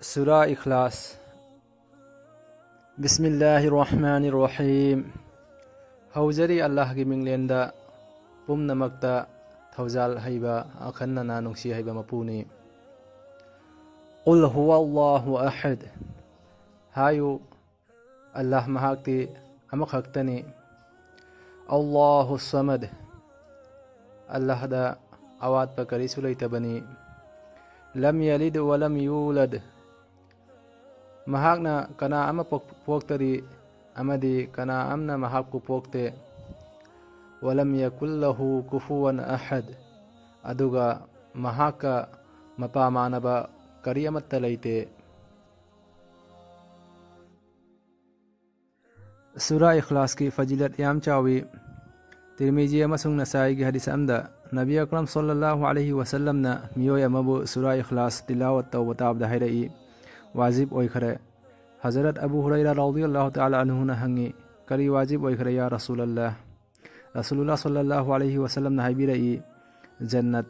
سورہ اخلاص بسم اللہ الرحمن الرحیم ہوجری اللہ کی منگلیندا پمنمکتا تھوزال ہیبا اکھننا نونگسی ہیبا مپونی قل هو اللہ احد ہایو اللہ مہاکتی امخکتنی اللہ الصمد اللہ دا اواد پکری سلیتبنی لم یلد ولم یولد مہاکنا کنا اما پوکتری امدی کنا امنا مہاک کو پوکتے ولم یکن لہ کفوا احد ادوگا مہاکا مپا مانبا کری امت لیتے. سورہ اخلاص کی فضیلت یام چاوی ترمیزی امسنگ نسائی کی حدیث امدہ نبی اکرم صلی اللہ علیہ وسلم نا میویا مبو سورہ اخلاص تلاوت تو وطاب دہرائی واجب اویکھرے. حضرت ابو ہریرہ رضی اللہ تعالی عنہ نا ہنگی کری واجب اویکھرے یا رسول اللہ صلی اللہ علیہ وسلم نا حبی رئی جنت.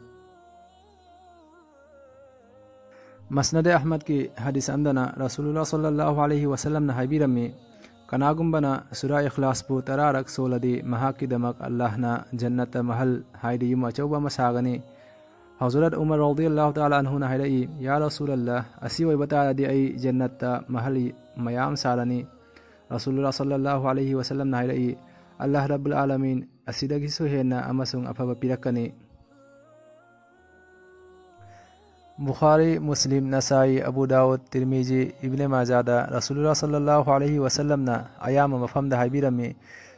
مسند احمد کی حدیث امدنا رسول اللہ صلی اللہ علیہ وسلم نا حبی رمی کناگمبنا سورہ اخلاص بو ترارک سولدی مہاکی دمک اللہ نا جنت محل ہائدی یما چوبا مساغنی. حضرت عمر رضی اللہ تعالی عنہ نا حیرئی یا رسول اللہ اسی وی بتا دی ای جنت محل میام سالنی. رسول اللہ صلی اللہ علیہ وسلم نا حیرئی اللہ رب العالمین اسی دگی سوہینا امسنگ افبا پیرکنی. بخاری، مسلم، نسائی، ابو داود، ترمیزی، ابن ماجہ رسول اللہ صلی اللہ علیہ وسلم نا ایام مفہم دا حبیر میں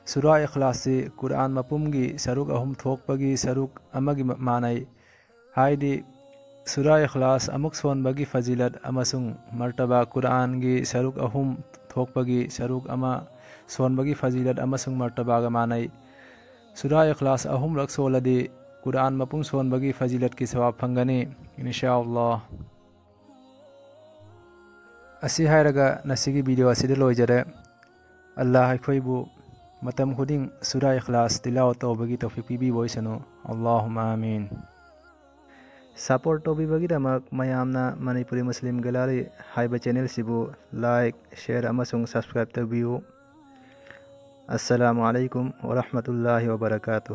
سورہ اخلاص سے قرآن مپمگی سروک اہم تھوک پگی سروک امگی معنی ہائدی سورہ اخلاص امک سون بگی فضیلت امسنگ مرتبہ قرآن گی سروک اہم تھوک پگی سروک اما سون بگی فضیلت امسنگ مرتبہ گا معنی سورہ اخلاص اہم رکھ سولدی قرآن مپم سون بگی فضیلت کی ثواب پھنگنی انشاءاللہ. اسی ہائرگا نسیگی ویڈیو اسی دلوئی جرے اللہ اکھوئی متم خودنگ سورہ اخلاص تلاوت تو بگی توفیق بی بوئسنو اللہم آمین. سپورٹ تو بھی بگی رمک میامنا منی پوری مسلم گلاری ہائبہ چینل سیبو لائک شیئر امسنگ سبسکرائب تو بیو. السلام علیکم ورحمۃ اللہ وبرکاتہ.